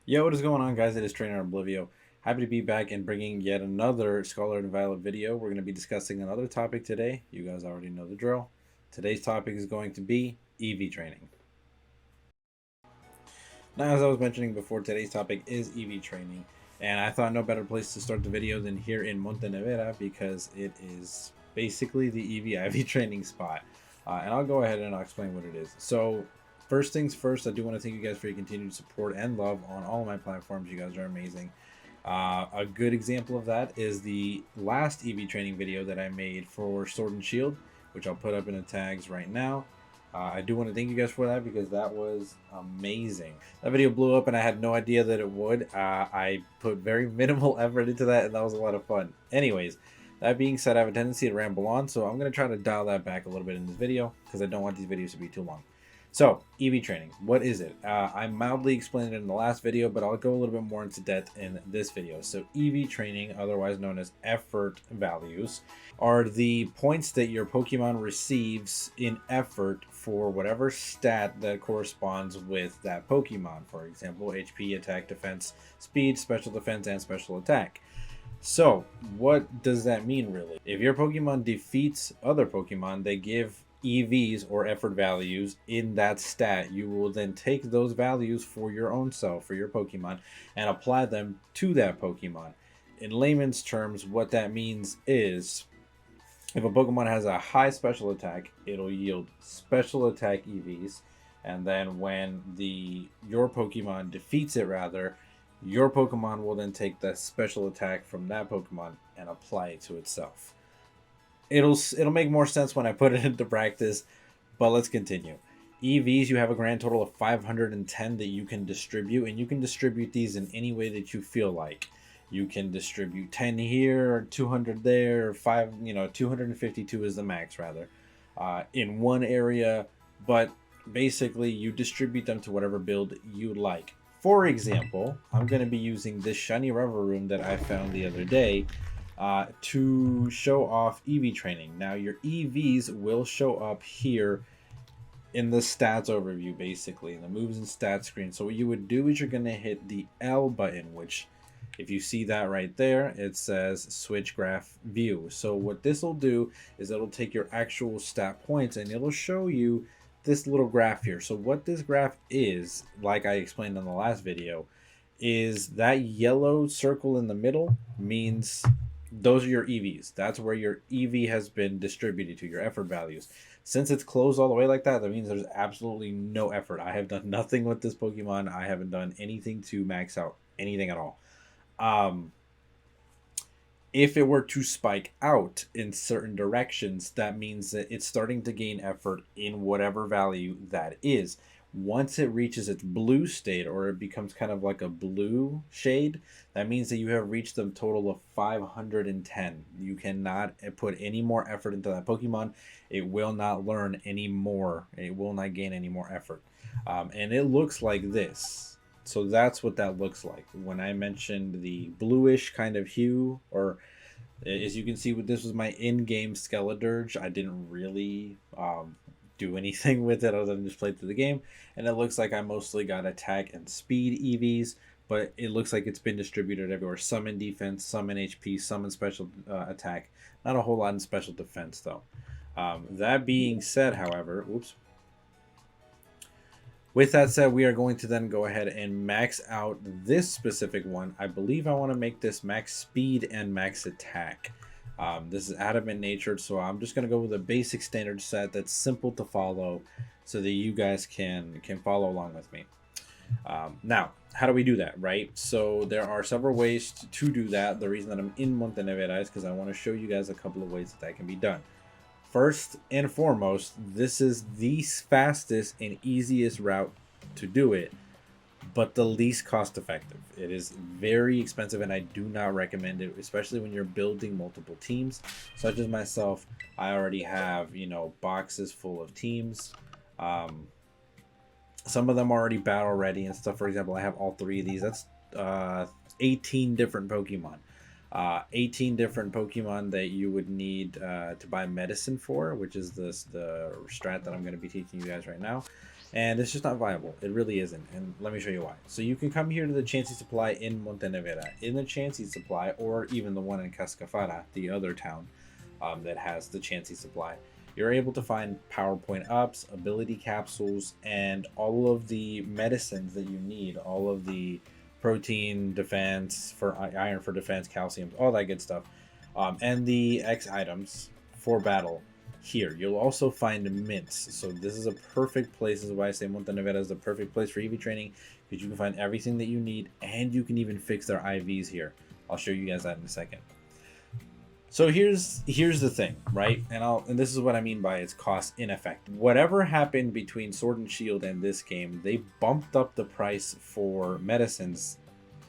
Yo, what is going on, guys? It is TrainerOblivio. Happy to be back and bringing yet another Scholar and Violet video. We're going to be discussing another topic today. You guys already know the drill. Today's topic is going to be EV training. Now, as I was mentioning before, today's topic is EV training, and I thought no better place to start the video than here in Montenevera because it is basically the EV IV training spot. And I'll go ahead and I'll explain what it is. So, first things first, I do want to thank you guys for your continued support and love on all of my platforms. You guys are amazing. A good example of that is the last EV training video that I made for Sword and Shield, which I'll put up in the tags right now. I do want to thank you guys for that because that was amazing. That video blew up and I had no idea that it would. I put very minimal effort into that and that was a lot of fun. Anyways, that being said, I have a tendency to ramble on, so I'm going to try to dial that back a little bit in this video because I don't want these videos to be too long. So, EV training, what is it? I mildly explained it in the last video, but I'll go a little bit more into depth in this video. So, EV training, otherwise known as effort values, are the points that your Pokemon receives in effort for whatever stat that corresponds with that Pokemon. For example, HP, attack, defense, speed, special defense, and special attack. So, what does that mean really? If your Pokemon defeats other Pokemon, they give EVs or effort values in that stat. You will then take those values for your own self, for your Pokemon, and apply them to that Pokemon. In layman's terms, what that means is if a Pokemon has a high special attack, it'll yield special attack EVs, and then when your Pokemon defeats it, rather, your Pokemon will then take the special attack from that Pokemon and apply it to itself. It'll make more sense when I put it into practice, but let's continue. EVs, you have a grand total of 510 that you can distribute, and you can distribute these in any way that you feel like. You can distribute 10 here, or 200 there, or 252 is the max, rather, in one area, but basically you distribute them to whatever build you like. For example, I'm going to be using this shiny Revavroom that I found the other day to show off EV training. Now, your EVs will show up here in the stats overview, basically in the moves and stats screen. So what you would do is you're going to hit the L button, which if you see that right there, it says switch graph view. So what this will do is it'll take your actual stat points and it'll show you this little graph here. So what this graph is, like I explained in the last video, is that yellow circle in the middle means those are your EVs. That's where your EV has been distributed to, your effort values. Since it's closed all the way like that, that means there's absolutely no effort. I have done nothing with this Pokemon. I haven't done anything to max out anything at all. If it were to spike out in certain directions, that means that it's starting to gain effort in whatever value that is. Once it reaches its blue state, or it becomes kind of like a blue shade, that means that you have reached a total of 510. You cannot put any more effort into that Pokemon. It will not learn any more. It will not gain any more effort. And it looks like this. So that's what that looks like. When I mentioned the bluish kind of hue, or as you can see, this was my in-game Skeledirge. I didn't really do anything with it other than just play through the game. And it looks like I mostly got attack and speed EVs, but it looks like it's been distributed everywhere. Some in defense, some in HP, some in special attack. Not a whole lot in special defense, though. That being said, however, oops. With that said, we are going to then go ahead and max out this specific one. I believe I want to make this max speed and max attack. This is adamant natured, so I'm just going to go with a basic standard set that's simple to follow so that you guys can follow along with me. Now, how do we do that, right? So there are several ways to do that. The reason that I'm in Montenevera is because I want to show you guys a couple of ways that can be done. First and foremost, this is the fastest and easiest route to do it, but the least cost effective. It is very expensive and I do not recommend it, especially when you're building multiple teams. Such as myself, I already have, boxes full of teams. Some of them are already battle ready and stuff. For example, I have all three of these. That's 18 different Pokemon. 18 different Pokemon that you would need to buy medicine for, which is the strat that I'm going to be teaching you guys right now. And it's just not viable. It really isn't. And let me show you why. So you can come here to the Chansey Supply in Montenevera. In the Chansey Supply, or even the one in Cascafara, the other town that has the Chansey Supply, you're able to find PowerPoint ups, ability capsules, and all of the medicines that you need. All of the protein defense, for iron for defense, calcium, all that good stuff. And the X items for battle here. You'll also find mints. So this is a perfect place. This is why I say Montenevera is the perfect place for EV training, because you can find everything that you need, and you can even fix their IVs here. I'll show you guys that in a second. So here's the thing, right? And this is what I mean by its cost in effect. Whatever happened between Sword and Shield and this game, they bumped up the price for medicines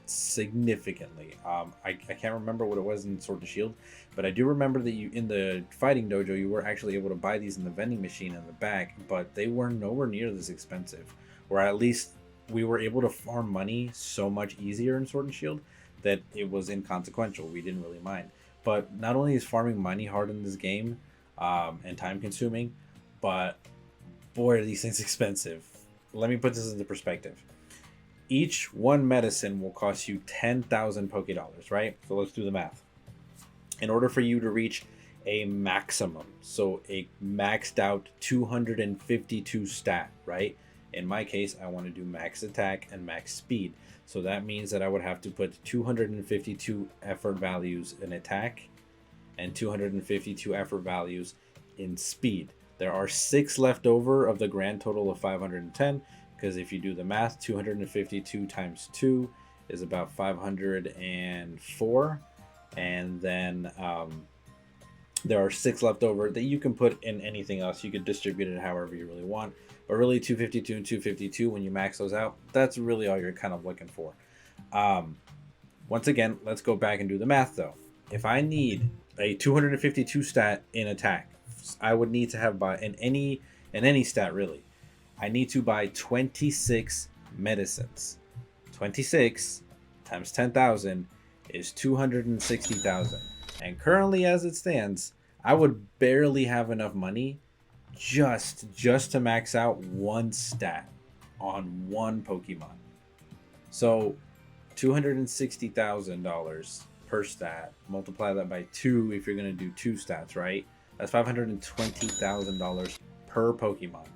significantly. I can't remember what it was in Sword and Shield, but I do remember that you, in the fighting dojo, you were actually able to buy these in the vending machine in the back, but they were nowhere near this expensive. Or at least we were able to farm money so much easier in Sword and Shield that it was inconsequential. We didn't really mind. But not only is farming money hard in this game, and time consuming, but boy, are these things expensive. Let me put this into perspective. Each one medicine will cost you 10,000 Poke Dollars, right? So let's do the math. In order for you to reach a maximum, so a maxed out 252 stat, right? In my case, I want to do max attack and max speed. So that means that I would have to put 252 effort values in attack and 252 effort values in speed. There are 6 left over of the grand total of 510, because if you do the math, 252 times 2 is about 504, and then there are 6 left over that you can put in anything else. You could distribute it however you really want, but really 252 and 252, when you max those out, that's really all you're kind of looking for. Once again, let's go back and do the math though. If I need a 252 stat in attack, I would need to have in any stat really, I need to buy 26 medicines. 26 times 10,000 is 260,000. And currently, as it stands, I would barely have enough money just to max out one stat on one Pokemon. So $260,000 per stat. Multiply that by 2 if you're going to do 2 stats, right? That's $520,000 per Pokemon.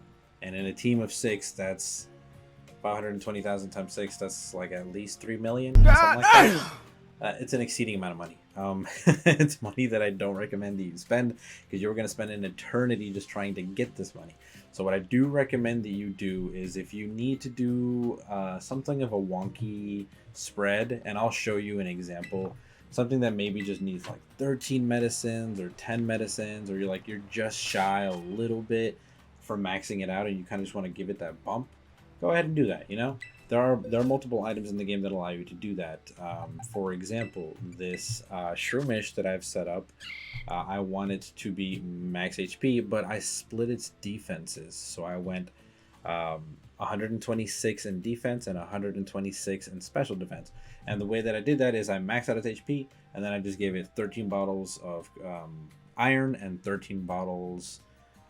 And in a team of 6, that's 520,000 times 6. That's like at least 3 million, something like that. It's an exceeding amount of money. It's money that I don't recommend that you spend, because you're going to spend an eternity just trying to get this money. So what I do recommend that you do is, if you need to do something of a wonky spread, and I'll show you an example, something that maybe just needs like 13 medicines or 10 medicines, or you're just shy a little bit from maxing it out and you kind of just want to give it that bump, go ahead and do that. There are multiple items in the game that allow you to do that. For example, this Shroomish that I've set up, I want it to be max HP, but I split its defenses. So I went 126 in defense and 126 in special defense. And the way that I did that is I maxed out its HP, and then I just gave it 13 bottles of iron and 13 bottles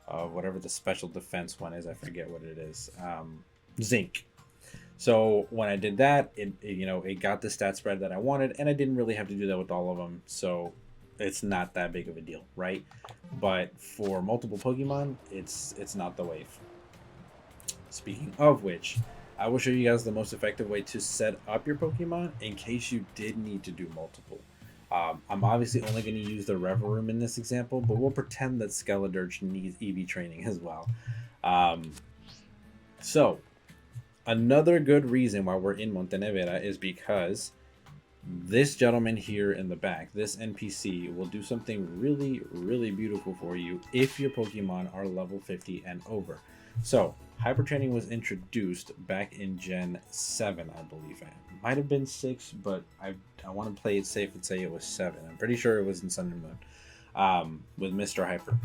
of whatever the special defense one is. I forget what it is. Zinc. So when I did that, it got the stat spread that I wanted, and I didn't really have to do that with all of them. So it's not that big of a deal, right? But for multiple Pokemon, it's not the wave. Speaking of which, I will show you guys the most effective way to set up your Pokemon in case you did need to do multiple. I'm obviously only going to use the Reverum in this example, but we'll pretend that Skeledirge needs EV training as well. So another good reason why we're in Montenevera is because this gentleman here in the back, this NPC, will do something really, really beautiful for you if your Pokemon are level 50 and over. So Hyper Training was introduced back in Gen 7, I believe. It might have been 6, but I want to play it safe and say it was 7. I'm pretty sure it was in Sun and Moon with Mr. Hyper.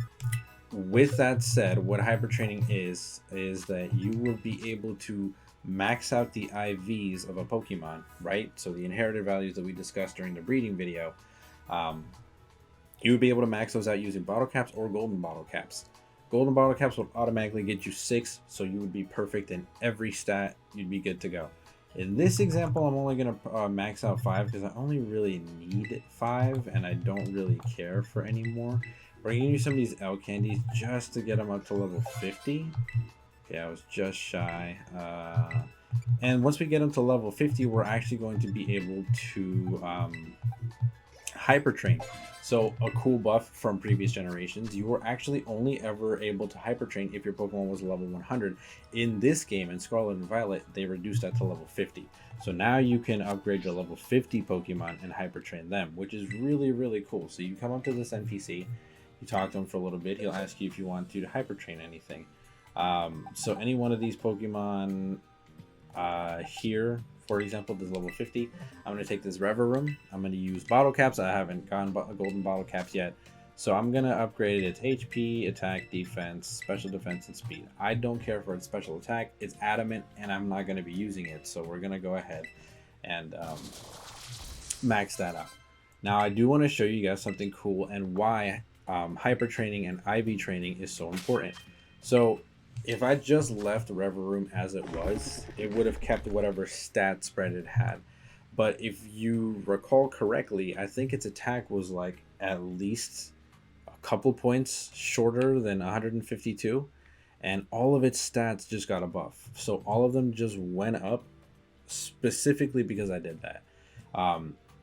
With that said, what Hyper Training is that you will be able to max out the IVs of a Pokemon, right? So the inherited values that we discussed during the breeding video, you would be able to max those out using bottle caps or golden bottle caps. Golden bottle caps would automatically get you 6, so you would be perfect in every stat. You'd be good to go. In this example, I'm only going to max out 5 because I only really need 5 and I don't really care for any more. We're going to use some of these L candies just to get them up to level 50. Okay, I was just shy. And once we get them to level 50, we're actually going to be able to hyper train. So a cool buff from previous generations, you were actually only ever able to hyper train if your Pokemon was level 100. In this game, in Scarlet and Violet, they reduced that to level 50. So now you can upgrade your level 50 Pokemon and hyper train them, which is really, really cool. So you come up to this NPC, you talk to him for a little bit, he'll ask you if you want to hyper train anything. So any one of these Pokemon here, for example, this level 50, I'm going to take this Reverum. I'm going to use bottle caps. I haven't gotten golden bottle caps yet. So I'm going to upgrade its HP, attack, defense, special defense, and speed. I don't care for its special attack. It's adamant, and I'm not going to be using it. So we're going to go ahead and max that out. Now, I do want to show you guys something cool and why hyper training and IV training is so important. So if I just left Reverum as it was, it would have kept whatever stat spread it had. But if you recall correctly, I think its attack was like at least a couple points shorter than 152, and all of its stats just got a buff. So all of them just went up specifically because I did that.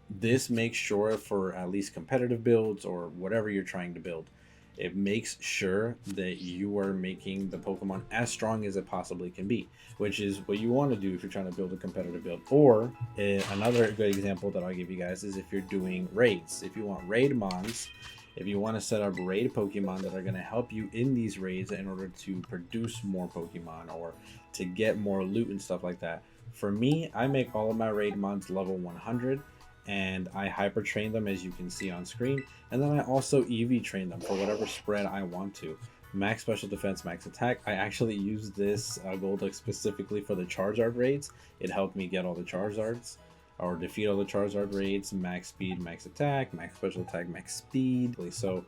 This makes sure for at least competitive builds or whatever you're trying to build, it makes sure that you are making the Pokemon as strong as it possibly can be, which is what you want to do if you're trying to build a competitive build. Or another good example that I'll give you guys is if you're doing raids. If you want raid mons, if you want to set up raid Pokemon that are going to help you in these raids in order to produce more Pokemon or to get more loot and stuff like that. For me, I make all of my raid mons level 100. And I hyper train them, as you can see on screen, and then I also EV train them for whatever spread I want to. Max special defense, max attack. I actually use this Golduck specifically for the Charizard raids. It helped me get all the Charizards or defeat all the Charizard raids. Max speed, max attack, max special attack, max speed. So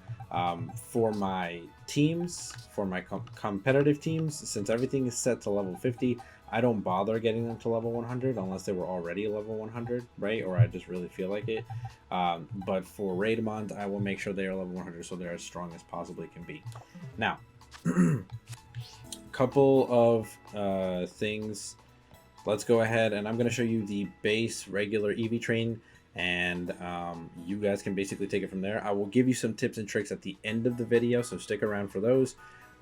for my teams, for my competitive teams, since everything is set to level 50, I don't bother getting them to level 100 unless they were already level 100, right? Or I just really feel like it. But for Raidmons, I will make sure they are level 100 so they're as strong as possibly can be. Now, couple of things. Let's go ahead and I'm going to show you the base regular EV train, and you guys can basically take it from there. I will give you some tips and tricks at the end of the video, so stick around for those.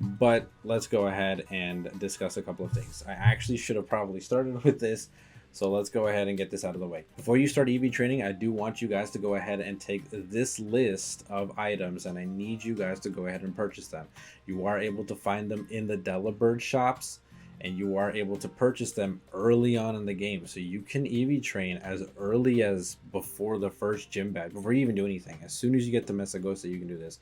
But let's go ahead and discuss a couple of things. I actually should have probably started with this, so let's go ahead and get this out of the way. Before you start EV training, I do want you guys to go ahead and take this list of items, and I need you guys to go ahead and purchase them. You are able to find them in the Delibird shops, and you are able to purchase them early on in the game. So you can EV train as early as before the first gym badge, before you even do anything. As soon as you get to Mesagosa, you can do this.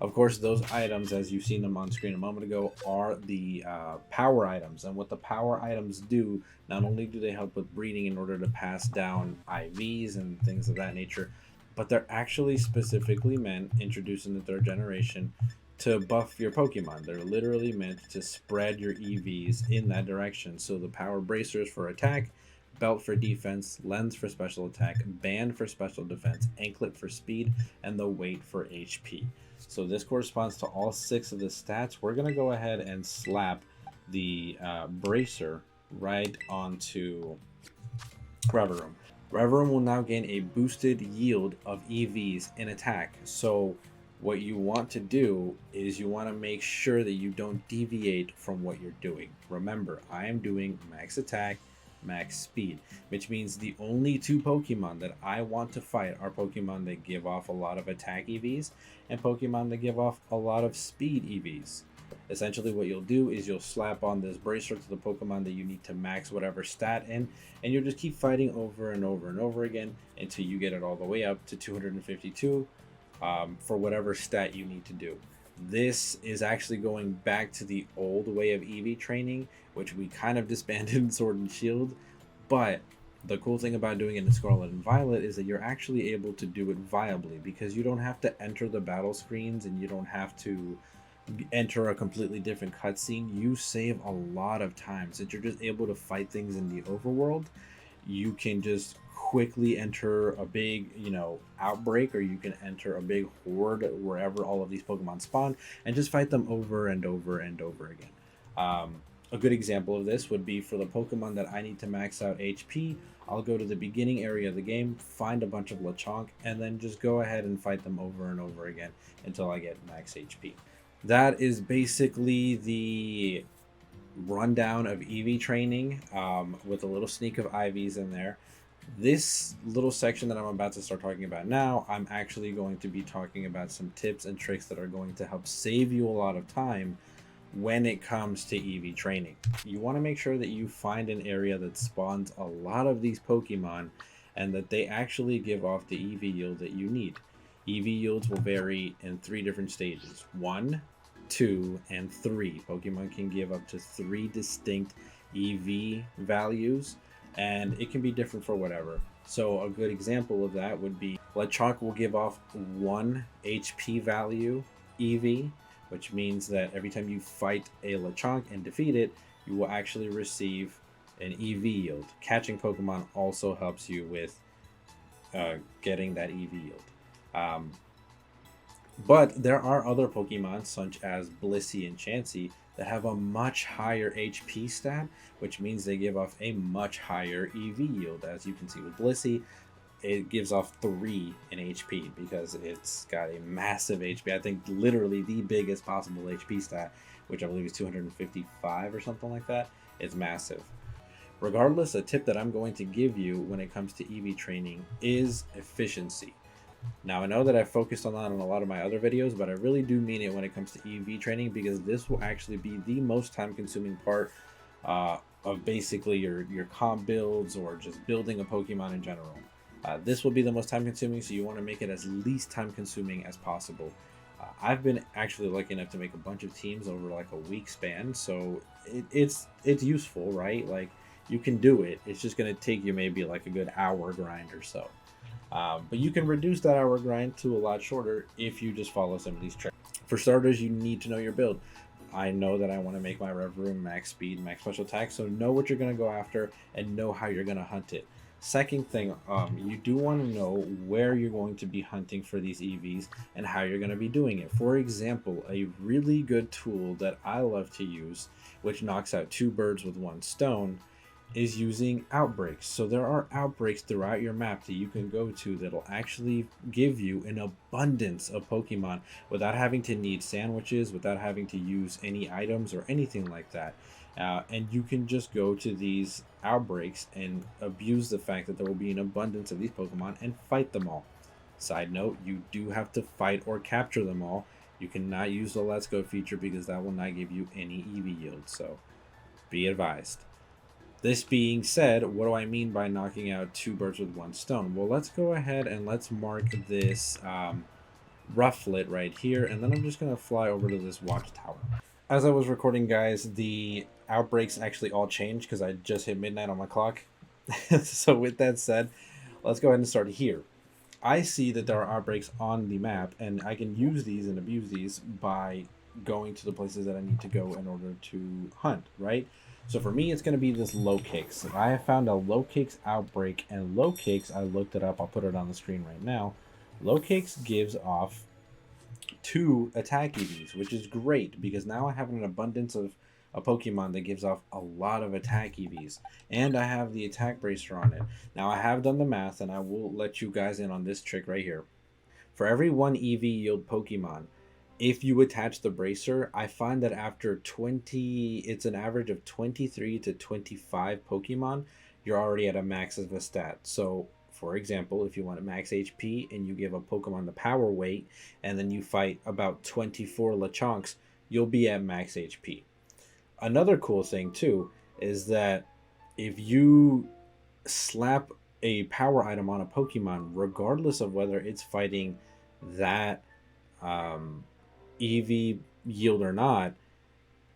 Of course, those items, as you've seen them on screen a moment ago, are the power items. And what the power items do, not only do they help with breeding in order to pass down IVs and things of that nature, but they're actually specifically meant, introduced in the 3rd generation, to buff your Pokemon. They're literally meant to spread your EVs in that direction. So the power bracers for attack, belt for defense, lens for special attack, band for special defense, anklet for speed, and the weight for HP. So this corresponds to all 6 of the stats. We're going to go ahead and slap the bracer right onto Reverum. Reverum will now gain a boosted yield of EVs in attack. So what you want to do is you want to make sure that you don't deviate from what you're doing. Remember, I am doing max attack, max speed, which means the only 2 Pokemon that I want to fight are Pokemon that give off a lot of attack EVs and Pokemon that give off a lot of speed EVs. Essentially what you'll do is you'll slap on this bracer to the Pokemon that you need to max whatever stat in, and you'll just keep fighting over and over and over again until you get it all the way up to 252 for whatever stat you need to do. This is actually going back to the old way of EV training, which we kind of disbanded in Sword and Shield, but the cool thing about doing it in Scarlet and Violet is that you're actually able to do it viably because you don't have to enter the battle screens and you don't have to enter a completely different cutscene, you save a lot of time. Since you're just able to fight things in the overworld, you can just quickly enter a big, outbreak, or you can enter a big horde wherever all of these Pokemon spawn and just fight them over and over and over again. A good example of this would be for the Pokemon that I need to max out HP. I'll go to the beginning area of the game, find a bunch of Lechonk, and then just go ahead and fight them over and over again until I get max HP. That is basically the rundown of EV training, with a little sneak of IVs in there. This little section that I'm about to start talking about now, I'm actually going to be talking about some tips and tricks that are going to help save you a lot of time when it comes to EV training. You want to make sure that you find an area that spawns a lot of these Pokemon and that they actually give off the EV yield that you need. EV yields will vary in 3 different stages: 1, 2, and 3. Pokemon can give up to 3 distinct EV values, and it can be different for whatever. So a good example of that would be Lechonk will give off 1 HP value EV, which means that every time you fight a Lechonk and defeat it, you will actually receive an EV yield. Catching Pokemon also helps you with getting that EV yield. But there are other Pokemon, such as Blissey and Chansey, that have a much higher HP stat, which means they give off a much higher EV yield. As you can see with Blissey, it gives off 3 in HP because it's got a massive HP. I think literally the biggest possible HP stat, which I believe is 255 or something like that. It's massive. Regardless, a tip that I'm going to give you when it comes to EV training is efficiency. Now, I know that I've focused on that in a lot of my other videos, but I really do mean it when it comes to EV training, because this will actually be the most time-consuming part of basically your comp builds or just building a Pokemon in general. This will be the most time-consuming, so you want to make it as least time-consuming as possible. I've been actually lucky enough to make a bunch of teams over like a week span, so it's useful, right? Like, you can do it. It's just going to take you maybe like a good hour grind or so. But you can reduce that hour grind to a lot shorter if you just follow some of these tricks. For starters, you need to know your build. I know that I want to make my Revroom max speed, max special attack, so know what you're going to go after and know how you're going to hunt it. Second thing, you do want to know where you're going to be hunting for these EVs and how you're going to be doing it. For example, a really good tool that I love to use, which knocks out 2 birds with 1 stone, is using outbreaks. So there are outbreaks throughout your map that you can go to that'll actually give you an abundance of Pokemon without having to need sandwiches, without having to use any items or anything like that. And you can just go to these outbreaks and abuse the fact that there will be an abundance of these Pokemon and fight them all. Side note, you do have to fight or capture them all. You cannot use the Let's Go feature because that will not give you any EV yield, so be advised. This being said, what do I mean by knocking out 2 birds with 1 stone? Well, let's go ahead and let's mark this rufflet right here, and then I'm just going to fly over to this watchtower. As I was recording, guys, the outbreaks actually all changed because I just hit midnight on my clock. So with that said, let's go ahead and start here. I see that there are outbreaks on the map, and I can use these and abuse these by going to the places that I need to go in order to hunt, right? So for me, it's going to be this low kicks. I have found a low kicks outbreak, and low kicks, I looked it up. I'll put it on the screen right now. Low kicks gives off 2 attack EVs, which is great because now I have an abundance of a Pokemon that gives off a lot of attack EVs, and I have the attack bracer on it. Now I have done the math, and I will let you guys in on this trick right here. For every 1 EV yield Pokemon, if you attach the bracer, I find that after 20, it's an average of 23 to 25 Pokemon, you're already at a max of a stat. So, for example, if you want a max HP and you give a Pokemon the power weight, and then you fight about 24 Lechonks, you'll be at max HP. Another cool thing, too, is that if you slap a power item on a Pokemon, regardless of whether it's fighting that EV yield or not,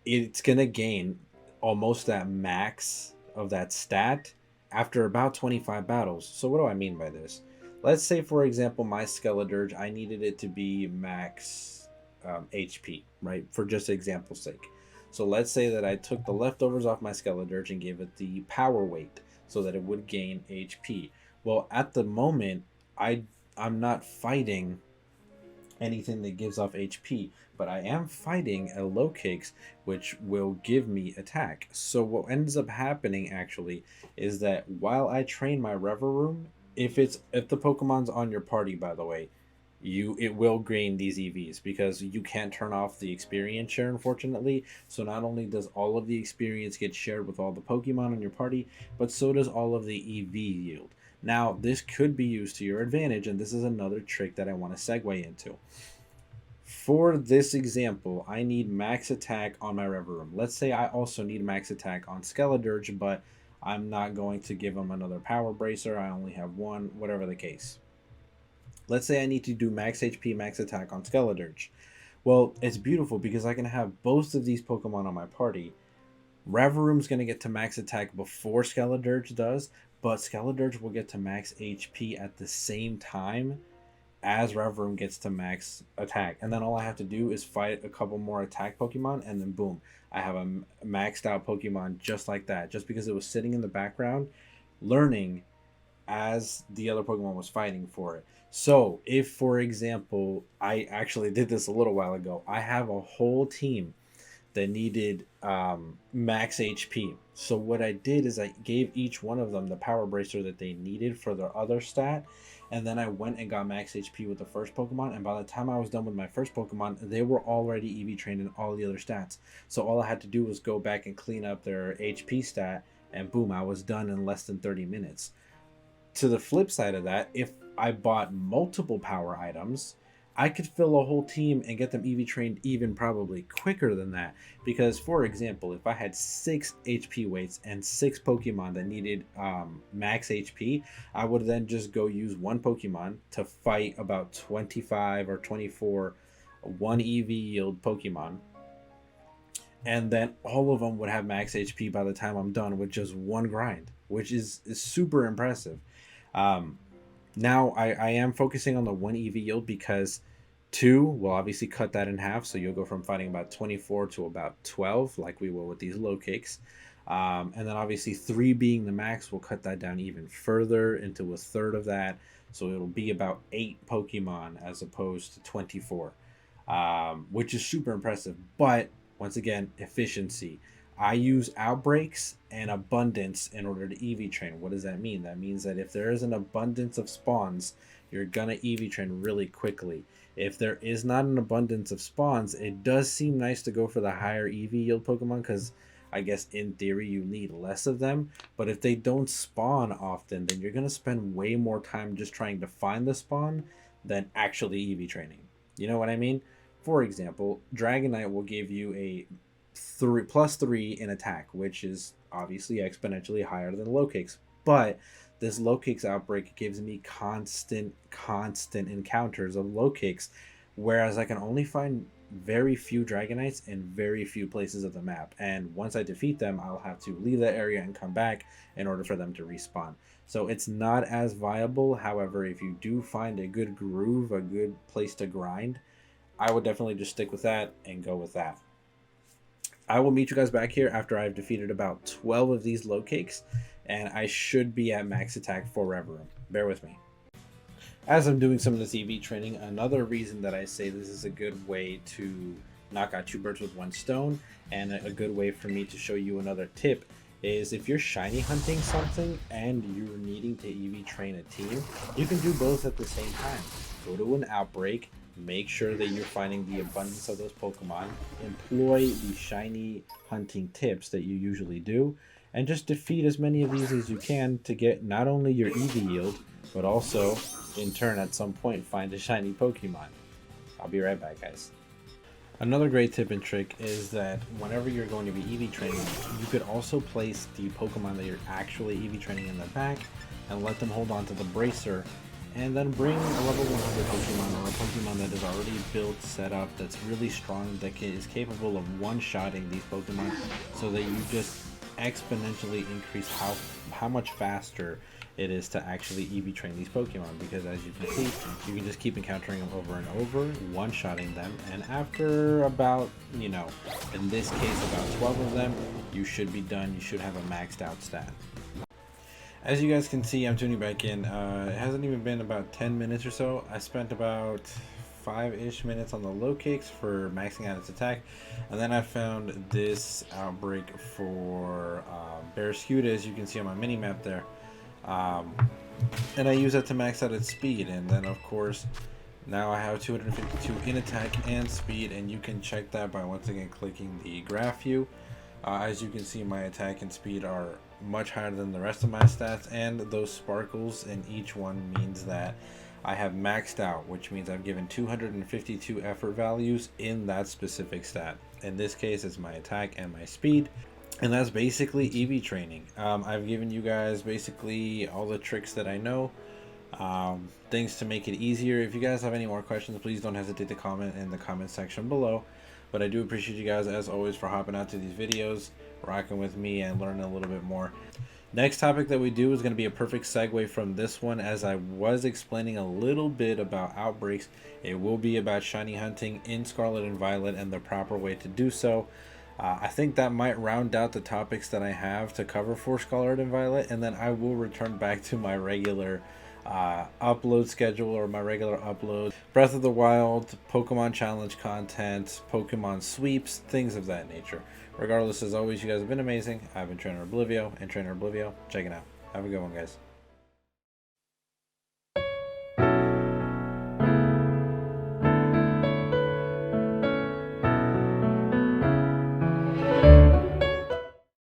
it's going to gain almost that max of that stat after about 25 battles. So what do I mean by this? Let's say, for example, my Skeledirge, I needed it to be max HP, right? For just example's sake. So let's say that I took the leftovers off my Skeledirge and gave it the power weight so that it would gain HP. Well, at the moment, I'm not fighting anything that gives off HP, but I am fighting a low kicks which will give me attack. So what ends up happening actually is that while I train my Rever Room, if the Pokemon's on your party, by the way, it will gain these EVs because you can't turn off the experience share, unfortunately. So not only does all of the experience get shared with all the Pokemon in your party, but so does all of the EV yield. Now, this could be used to your advantage, and this is another trick that I want to segue into. For this example, I need max attack on my Rever Room. Let's say I also need max attack on Skeledirge, but I'm not going to give him another Power Bracer. I only have one, whatever the case. Let's say I need to do max HP, max attack on Skeledirge. Well, it's beautiful because I can have both of these Pokemon on my party. Reveroom's going to get to max attack before Skeledirge does, but Skeledirge will get to max HP at the same time as Reveroom gets to max attack. And then all I have to do is fight a couple more attack Pokemon, and then boom, I have a maxed out Pokemon just like that, just because it was sitting in the background learning as the other Pokemon was fighting for it. So if, for example, I actually did this a little while ago, I have a whole team that needed max HP. So what I did is I gave each one of them the Power Bracer that they needed for their other stat, and then I went and got max HP with the first Pokemon, and by the time I was done with my first Pokemon, they were already EV trained in all the other stats. So all I had to do was go back and clean up their HP stat, and boom, I was done in less than 30 minutes. To the flip side of that, if I bought multiple power items, I could fill a whole team and get them EV trained even probably quicker than that. Because, for example, if I had 6 HP weights and 6 Pokemon that needed max HP, I would then just go use one Pokemon to fight about 25 or 24 1 EV yield Pokemon. And then all of them would have max HP by the time I'm done with just one grind, which is super impressive. Now I am focusing on the 1 EV yield because 2 will obviously cut that in half, so you'll go from fighting about 24 to about 12 like we will with these low kicks, and then obviously 3 being the max will cut that down even further into a third of that, so it'll be about 8 Pokemon as opposed to 24, which is super impressive. But once again, efficiency. I use outbreaks and abundance in order to EV train. What does that mean? That means that if there is an abundance of spawns, you're gonna EV train really quickly. If there is not an abundance of spawns, it does seem nice to go for the higher EV yield Pokemon because I guess in theory you need less of them. But if they don't spawn often, then you're gonna spend way more time just trying to find the spawn than actually EV training. You know what I mean? For example, Dragonite will give you a +3 in attack, which is obviously exponentially higher than low kicks. But this low kicks outbreak gives me constant encounters of low kicks, whereas I can only find very few Dragonites in very few places of the map. And once I defeat them, I'll have to leave that area and come back in order for them to respawn. So it's not as viable. However, if you do find a good groove, a good place to grind, I would definitely just stick with that and go with that. I will meet you guys back here after I've defeated about 12 of these low cakes, and I should be at max attack for Reverum. Bear with me. As I'm doing some of this EV training, another reason that I say this is a good way to knock out 2 birds with 1 stone, and a good way for me to show you another tip, is if you're shiny hunting something and you're needing to EV train a team, you can do both at the same time. Go to an outbreak, make sure that you're finding the abundance of those Pokemon, employ the shiny hunting tips that you usually do, and just defeat as many of these as you can to get not only your EV yield, but also, in turn, at some point, find a shiny Pokemon. I'll be right back, guys. Another great tip and trick is that whenever you're going to be EV training, you could also place the Pokemon that you're actually EV training in the back and let them hold on to the bracer, and then bring a level 100 Pokemon or a Pokemon that is already built, set up, that's really strong, that is capable of one-shotting these Pokemon, so that you just exponentially increase how much faster it is to actually EV train these Pokemon, because as you can see, you can just keep encountering them over and over, one-shotting them, and after about, you know, in this case about 12 of them, you should be done. You should have a maxed out stat. As you guys can see, I'm tuning back in. It hasn't even been about 10 minutes or so. I spent about 5-ish minutes on the low kicks for maxing out its attack, and then I found this outbreak for Barraskewda, as you can see on my mini map there, and I use that to max out its speed. And then of course now I have 252 in attack and speed, and you can check that by once again clicking the graph view. As you can see, my attack and speed are much higher than the rest of my stats, and those sparkles in each one means that I have maxed out, which means I've given 252 effort values in that specific stat. In this case, it's my attack and my speed, and that's basically EV training. I've given you guys basically all the tricks that I know, things to make it easier. If you guys have any more questions, please don't hesitate to comment in the comment section below. But I do appreciate you guys, as always, for hopping out to these videos, rocking with me, and learning a little bit more. Next topic that we do is going to be a perfect segue from this one. As I was explaining a little bit about outbreaks, it will be about shiny hunting in Scarlet and Violet and the proper way to do so. I think that might round out the topics that I have to cover for Scarlet and Violet, and then I will return back to my regular upload schedule, or my regular upload. Breath of the Wild, Pokemon challenge content, Pokemon sweeps, things of that nature. Regardless, as always, you guys have been amazing. I've been TrainerOblivio, and TrainerOblivio, check it out. Have a good one, guys.